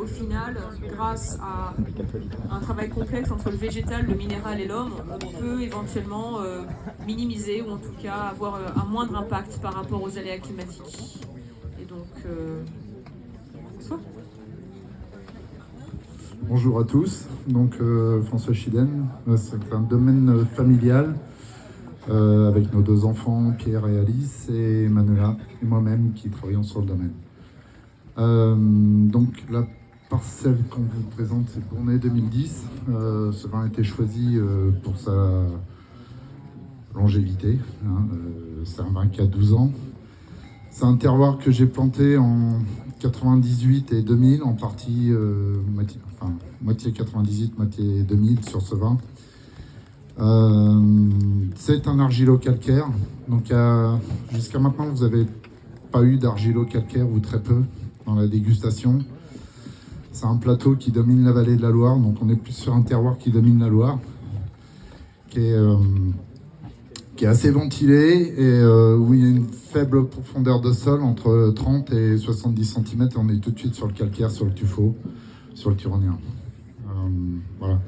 au final, grâce à un travail complexe entre le végétal, le minéral et l'homme, on peut éventuellement minimiser ou en tout cas avoir un moindre impact par rapport aux aléas climatiques. Et donc, François ? Bonjour à tous, donc François Chiden, c'est un domaine familial avec nos deux enfants Pierre et Alice et Manuela et moi-même qui travaillons sur le domaine. Donc la parcelle qu'on vous présente c'est Bournay 2010, ce vin a été choisi pour sa longévité, c'est un vin qui a 12 ans. C'est un terroir que j'ai planté en 98 et 2000, en partie moitié 98, moitié 2000 sur ce vin. C'est un argilo-calcaire, donc jusqu'à maintenant vous n'avez pas eu d'argilo-calcaire ou très peu dans la dégustation. C'est un plateau qui domine la vallée de la Loire, donc on est plus sur un terroir qui domine la Loire, qui est assez ventilé et où il y a une faible profondeur de sol entre 30 et 70 cm et on est tout de suite sur le calcaire, sur le tuffeau, sur le turonien. Voilà.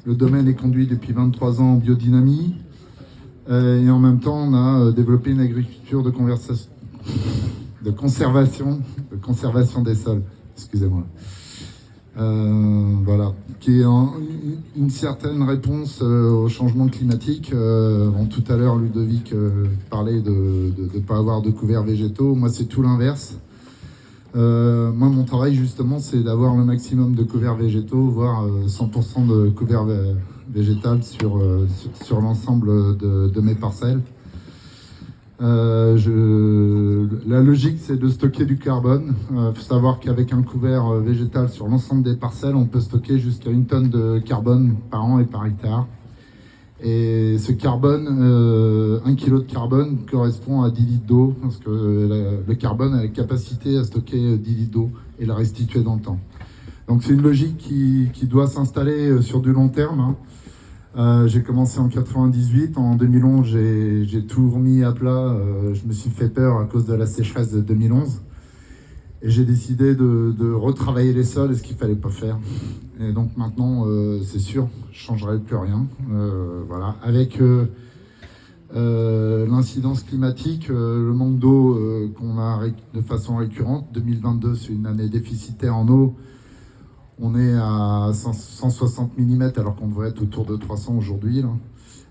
Le domaine est conduit depuis 23 ans en biodynamie et en même temps on a développé une agriculture de conservation des sols, excusez-moi. Voilà, qui est une certaine réponse au changement climatique. Tout à l'heure, Ludovic parlait de ne pas avoir de couverts végétaux. Moi, c'est tout l'inverse. Moi, mon travail, justement, c'est d'avoir le maximum de couverts végétaux, voire 100% de couverts végétal sur l'ensemble de mes parcelles. La logique, c'est de stocker du carbone. Faut savoir qu'avec un couvert végétal sur l'ensemble des parcelles, on peut stocker jusqu'à 1 tonne de carbone par an et par hectare. Et ce carbone, 1 kg de carbone correspond à 10 litres d'eau, parce que le carbone a la capacité à stocker 10 litres d'eau et la restituer dans le temps. Donc c'est une logique qui doit s'installer sur du long terme. J'ai commencé en 98, en 2011 j'ai tout remis à plat, je me suis fait peur à cause de la sécheresse de 2011 et j'ai décidé de retravailler les sols et ce qu'il ne fallait pas faire. Et donc maintenant c'est sûr, je ne changerai plus rien. Voilà. Avec l'incidence climatique, le manque d'eau qu'on a de façon récurrente, 2022 c'est une année déficitaire en eau. On est à 160 mm alors qu'on devrait être autour de 300 aujourd'hui.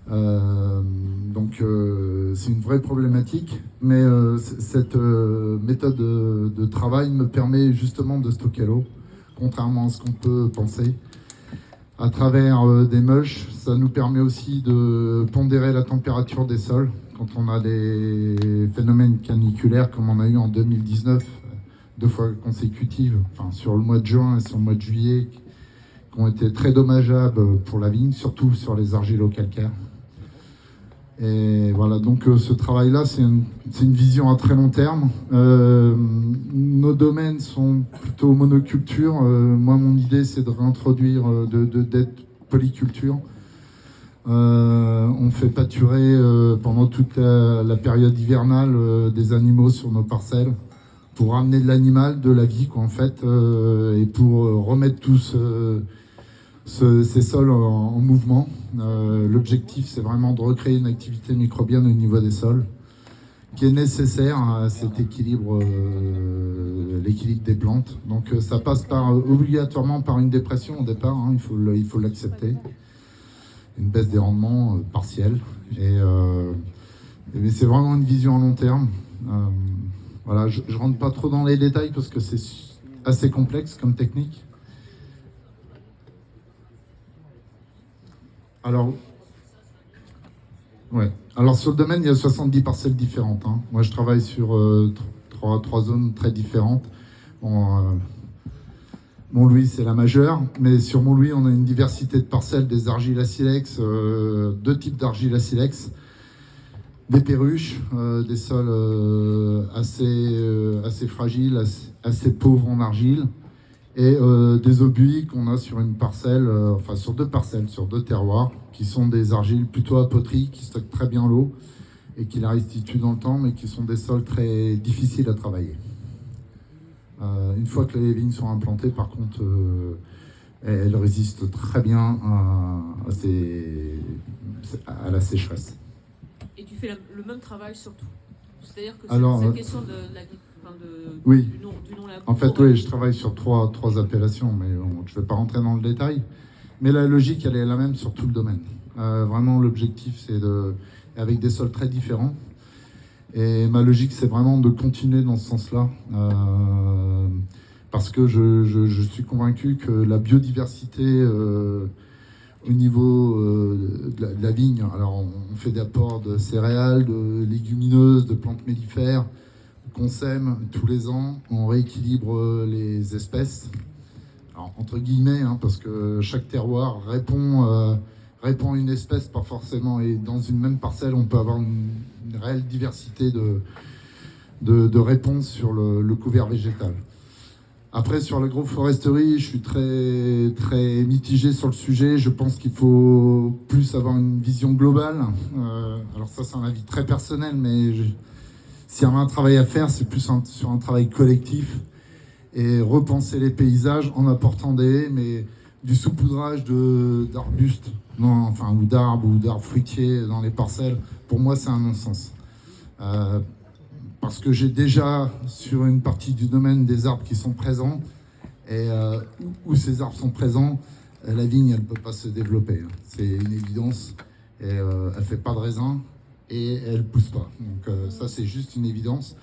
Donc c'est une vraie problématique. Mais cette méthode de travail me permet justement de stocker l'eau, contrairement à ce qu'on peut penser. À travers des mulches, ça nous permet aussi de pondérer la température des sols. Quand on a des phénomènes caniculaires comme on a eu en 2019, 2 fois consécutives, sur le mois de juin et sur le mois de juillet, qui ont été très dommageables pour la vigne, surtout sur les argilo-calcaires. Et voilà, donc ce travail-là, c'est une vision à très long terme. Nos domaines sont plutôt monoculture. Moi, mon idée, c'est de réintroduire d'être polyculture. On fait pâturer pendant toute la période hivernale des animaux sur nos parcelles, pour ramener de l'animal, de la vie, en fait, et pour remettre tous ces sols en mouvement. L'objectif, c'est vraiment de recréer une activité microbienne au niveau des sols, qui est nécessaire à cet équilibre, l'équilibre des plantes. Donc ça passe obligatoirement par une dépression au départ, il faut l'accepter. Une baisse des rendements partielle. Mais c'est vraiment une vision à long terme. Voilà, je ne rentre pas trop dans les détails parce que c'est assez complexe comme technique. Alors sur le domaine, il y a 70 parcelles différentes. Moi, je travaille sur trois zones très différentes. Montlouis, c'est la majeure, mais sur Montlouis, on a une diversité de parcelles, des argiles à silex, 2 types d'argiles à silex. Des perruches, des sols assez fragiles, assez pauvres en argile, et des obus qu'on a sur une parcelle, sur 2 parcelles, sur 2 terroirs, qui sont des argiles plutôt à poterie, qui stockent très bien l'eau et qui la restituent dans le temps, mais qui sont des sols très difficiles à travailler. Une fois que les vignes sont implantées, par contre, elles résistent très bien à la sécheresse. Et tu fais le même travail sur tout. C'est-à-dire que Alors, cette question oui. du non-labour... En fait, oui, je travaille sur trois appellations, mais je ne vais pas rentrer dans le détail. Mais la logique, elle est la même sur tout le domaine. Vraiment, l'objectif, c'est avec des sols très différents. Et ma logique, c'est vraiment de continuer dans ce sens-là. Parce que je suis convaincu que la biodiversité au niveau de la vigne, alors on fait des apports de céréales, de légumineuses, de plantes mellifères qu'on sème tous les ans, on rééquilibre les espèces, alors, entre guillemets, hein, parce que chaque terroir répond à une espèce, pas forcément, et dans une même parcelle, on peut avoir une réelle diversité de réponses sur le couvert végétal. Après, sur l'agroforesterie, je suis très, très mitigé sur le sujet. Je pense qu'il faut plus avoir une vision globale. Alors ça, c'est un avis très personnel, mais s'il y a un travail à faire, c'est plus sur un travail collectif et repenser les paysages en apportant mais du saupoudrage d'arbustes, ou d'arbres fruitiers dans les parcelles. Pour moi, c'est un non-sens. Parce que j'ai déjà sur une partie du domaine des arbres qui sont présents, et où ces arbres sont présents, la vigne, elle ne peut pas se développer. C'est une évidence. Et, elle ne fait pas de raisin et elle ne pousse pas. Donc ça, c'est juste une évidence.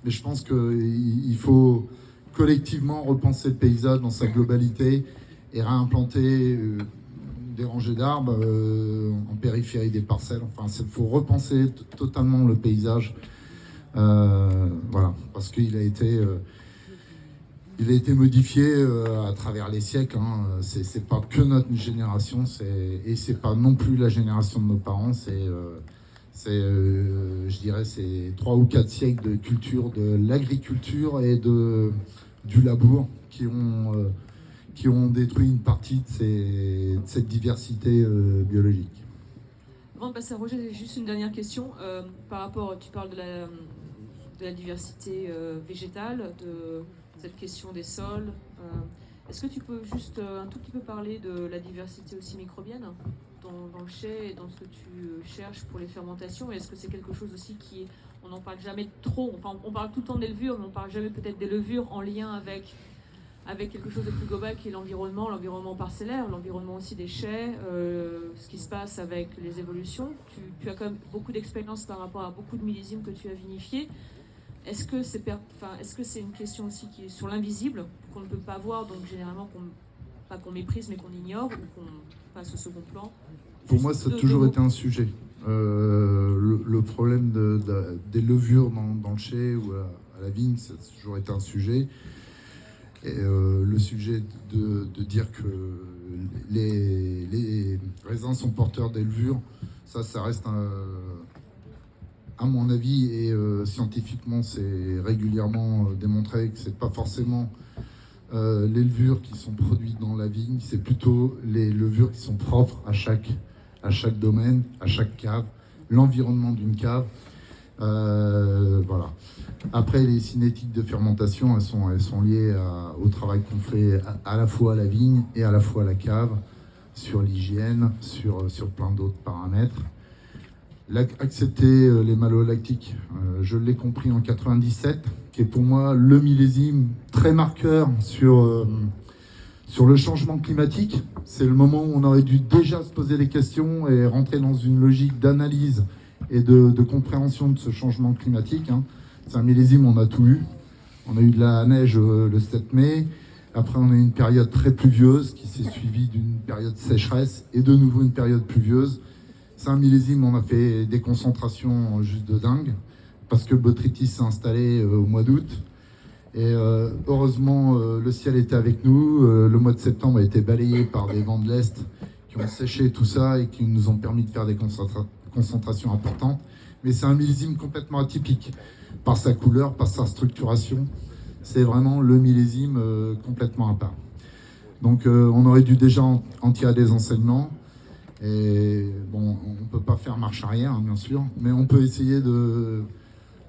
Mais je pense qu'il faut collectivement repenser le paysage dans sa globalité et réimplanter des rangées d'arbres en périphérie des parcelles. Enfin, il faut repenser totalement le paysage. Voilà, parce qu'il a été modifié à travers les siècles. Hein. C'est pas que notre génération, et c'est pas non plus la génération de nos parents. Je dirais, c'est 3 ou 4 siècles de culture de l'agriculture et du labour qui ont détruit une partie de cette diversité biologique. Avant de passer à Roger, j'ai juste une dernière question. Par rapport, tu parles de la diversité végétale, de cette question des sols. Est-ce que tu peux juste un tout petit peu parler de la diversité aussi microbienne dans le chai et dans ce que tu cherches pour les fermentations? Est-ce que c'est quelque chose aussi on n'en parle jamais trop, enfin, on parle tout le temps des levures, mais on parle jamais peut-être des levures en lien avec quelque chose de plus global qui est l'environnement parcellaire, l'environnement aussi des chais, ce qui se passe avec les évolutions. Tu as quand même beaucoup d'expérience par rapport à beaucoup de millésimes que tu as vinifiés. Est-ce que c'est une question aussi qui est sur l'invisible, qu'on ne peut pas voir, donc généralement pas qu'on méprise mais qu'on ignore ou qu'on passe au second plan? Pour moi, ça a toujours été un sujet. Le problème des levures dans le chai ou à la vigne, ça a toujours été un sujet. Et le sujet de dire que les raisins sont porteurs des levures, ça reste à mon avis, et scientifiquement, c'est régulièrement démontré que c'est pas forcément les levures qui sont produites dans la vigne, c'est plutôt les levures qui sont propres à chaque domaine, à chaque cave, l'environnement d'une cave. Voilà. Après, les cinétiques de fermentation, elles sont liées au travail qu'on fait à la fois à la vigne et à la fois à la cave, sur l'hygiène, sur plein d'autres paramètres. Accepter les malolactiques, je l'ai compris en 97, qui est pour moi le millésime très marqueur sur le changement climatique. C'est le moment où on aurait dû déjà se poser des questions et rentrer dans une logique d'analyse et de compréhension de ce changement climatique. Hein. C'est un millésime, on a tout eu. On a eu de la neige le 7 mai. Après, on a eu une période très pluvieuse qui s'est suivie d'une période sécheresse et de nouveau une période pluvieuse. C'est un millésime, on a fait des concentrations juste de dingue parce que Botrytis s'est installé au mois d'août. Et heureusement, le ciel était avec nous. Le mois de septembre a été balayé par des vents de l'Est qui ont séché tout ça et qui nous ont permis de faire des concentrations importantes. Mais c'est un millésime complètement atypique par sa couleur, par sa structuration. C'est vraiment le millésime complètement à part. Donc on aurait dû déjà en tirer des enseignements. Et bon, on ne peut pas faire marche arrière, hein, bien sûr, mais on peut essayer de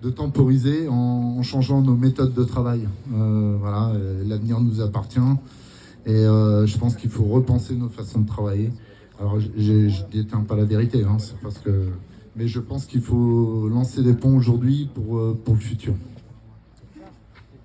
de temporiser en changeant nos méthodes de travail. Voilà, l'avenir nous appartient et je pense qu'il faut repenser nos façons de travailler. Alors, je détiens pas la vérité, hein, c'est parce que... mais je pense qu'il faut lancer des ponts aujourd'hui pour le futur.